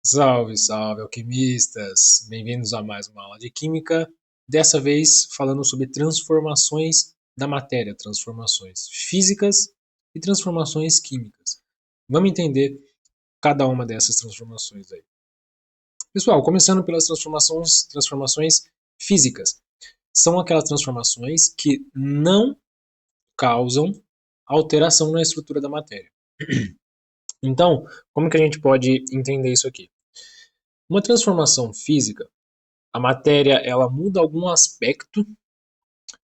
Salve, salve, alquimistas! Bem-vindos a mais uma aula de Química. Dessa vez falando sobre transformações da matéria, transformações físicas e transformações químicas. Vamos entender cada uma dessas transformações aí. Pessoal, começando pelas transformações físicas. São aquelas transformações que não causam alteração na estrutura da matéria. Então, como que a gente pode entender isso aqui? Uma transformação física, a matéria ela muda algum aspecto,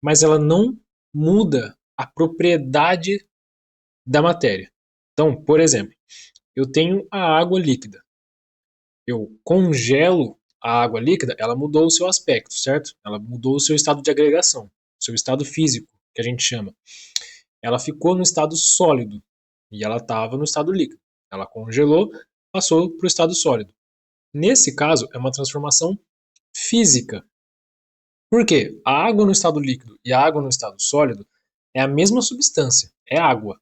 mas ela não muda a propriedade da matéria. Então, por exemplo, eu tenho a água líquida. Eu congelo a água líquida, ela mudou o seu aspecto, certo? Ela mudou o seu estado de agregação, o seu estado físico, que a gente chama. Ela ficou no estado sólido e ela estava no estado líquido. Ela congelou, passou para o estado sólido. Nesse caso, é uma transformação física. Por quê? A água no estado líquido e a água no estado sólido é a mesma substância, é água.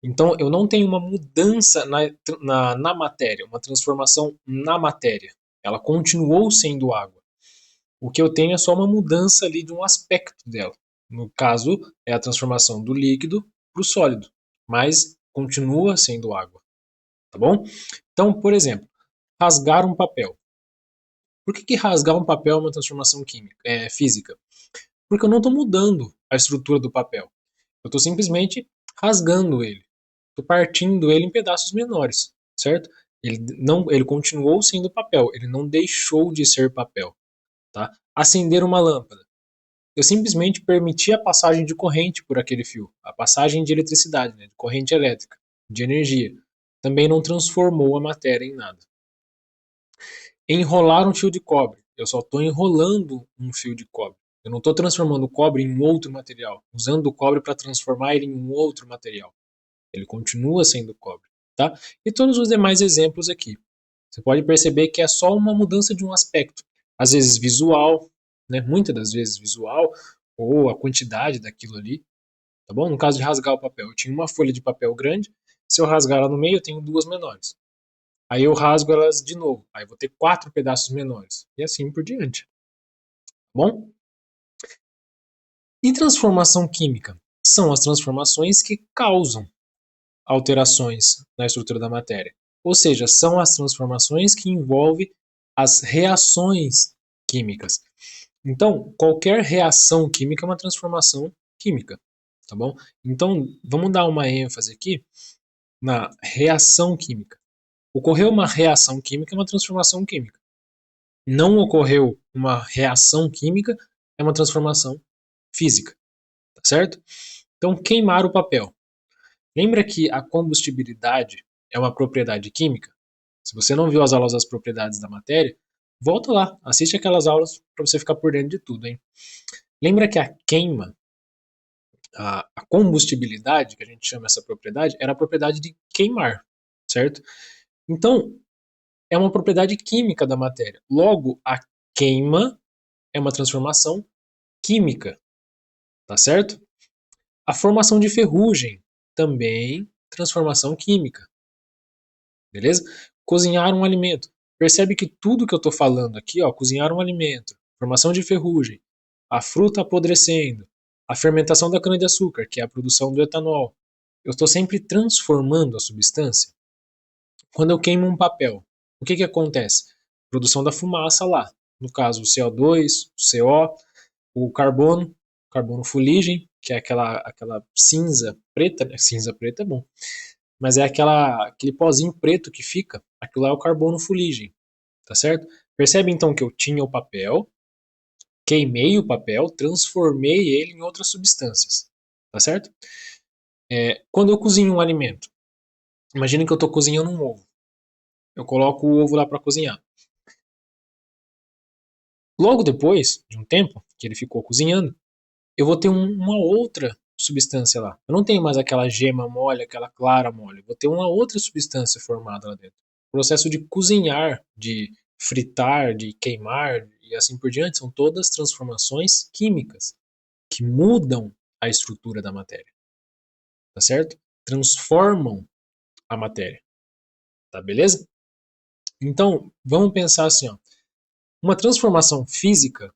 Então eu não tenho uma mudança na matéria, uma transformação na matéria. Ela continuou sendo água. O que eu tenho é só uma mudança ali de um aspecto dela. No caso, é a transformação do líquido para o sólido, mas continua sendo água, tá bom? Então, por exemplo, rasgar um papel. Por que rasgar um papel é uma transformação física? Porque eu não estou mudando a estrutura do papel. Eu estou simplesmente rasgando ele. Estou partindo ele em pedaços menores, certo? Ele continuou sendo papel, ele não deixou de ser papel. Tá? Acender uma lâmpada. Eu simplesmente permiti a passagem de corrente por aquele fio, a passagem de eletricidade, né, de corrente elétrica, de energia. Também não transformou a matéria em nada. Enrolar um fio de cobre. Eu só estou enrolando um fio de cobre. Eu não estou transformando o cobre em um outro material, usando o cobre para transformar ele em um outro material. Ele continua sendo cobre, tá? E todos os demais exemplos aqui. Você pode perceber que é só uma mudança de um aspecto, às vezes visual, né? Muitas das vezes visual, ou a quantidade daquilo ali, tá bom? No caso de rasgar o papel, eu tinha uma folha de papel grande, se eu rasgar ela no meio, eu tenho duas menores. Aí eu rasgo elas de novo, aí eu vou ter quatro pedaços menores, e assim por diante, tá bom? E transformação química? São as transformações que causam alterações na estrutura da matéria. Ou seja, são as transformações que envolvem as reações químicas. Então, qualquer reação química é uma transformação química, tá bom? Então, vamos dar uma ênfase aqui na reação química. Ocorreu uma reação química, é uma transformação química. Não ocorreu uma reação química, é uma transformação física, tá certo? Então, queimar o papel. Lembra que a combustibilidade é uma propriedade química? Se você não viu as aulas das propriedades da matéria, volta lá, assiste aquelas aulas para você ficar por dentro de tudo, hein? Lembra que a queima, a combustibilidade, que a gente chama essa propriedade, era a propriedade de queimar, certo? Então, é uma propriedade química da matéria. Logo, a queima é uma transformação química, tá certo? A formação de ferrugem, também transformação química. Beleza? Cozinhar um alimento. Percebe que tudo que eu estou falando aqui, ó, cozinhar um alimento, formação de ferrugem, a fruta apodrecendo, a fermentação da cana-de-açúcar, que é a produção do etanol. Eu estou sempre transformando a substância. Quando eu queimo um papel, o que acontece? Produção da fumaça lá. No caso, o CO2, o CO, o carbono fuligem, que é aquela cinza preta, né? Cinza preta é bom, mas é aquele pozinho preto que fica, aquilo lá é o carbono fuligem, tá certo? Percebe então que eu tinha o papel, queimei o papel, transformei ele em outras substâncias, tá certo? Quando eu cozinho um alimento, imagine que eu estou cozinhando um ovo, eu coloco o ovo lá para cozinhar. Logo depois de um tempo que ele ficou cozinhando, eu vou ter uma outra substância lá. Eu não tenho mais aquela gema mole, aquela clara mole. Eu vou ter uma outra substância formada lá dentro. O processo de cozinhar, de fritar, de queimar e assim por diante são todas transformações químicas que mudam a estrutura da matéria, tá certo? Transformam a matéria, tá beleza? Então, vamos pensar assim, ó. Uma transformação física,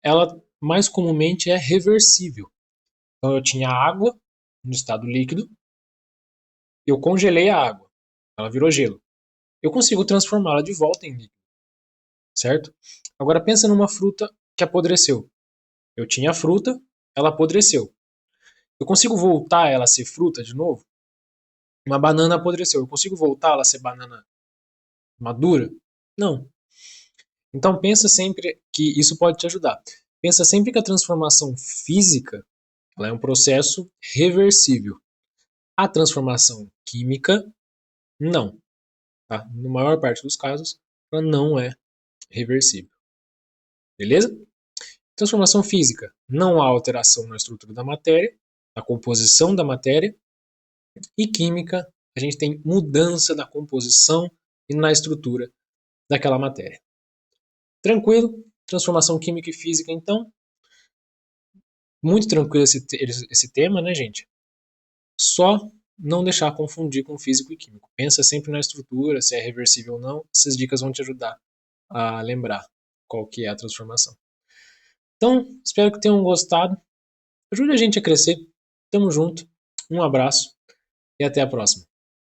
ela mais comumente é reversível. Então, eu tinha água no estado líquido, eu congelei a água, ela virou gelo. Eu consigo transformá-la de volta em líquido, certo? Agora pensa numa fruta que apodreceu. Eu tinha a fruta, ela apodreceu. Eu consigo voltar ela a ser fruta de novo? Uma banana apodreceu. Eu consigo voltar ela a ser banana madura? Não. Então pensa sempre que isso pode te ajudar. Pensa sempre que a transformação física ela é um processo reversível. A transformação química, não. Tá? Na maior parte dos casos, ela não é reversível. Beleza? Transformação física, não há alteração na estrutura da matéria, na composição da matéria. E química, a gente tem mudança da composição e na estrutura daquela matéria. Tranquilo? Transformação química e física, então. Muito tranquilo esse tema, né, gente? Só não deixar confundir com físico e químico. Pensa sempre na estrutura, se é reversível ou não. Essas dicas vão te ajudar a lembrar qual que é a transformação. Então, espero que tenham gostado. Ajude a gente a crescer. Tamo junto. Um abraço e até a próxima.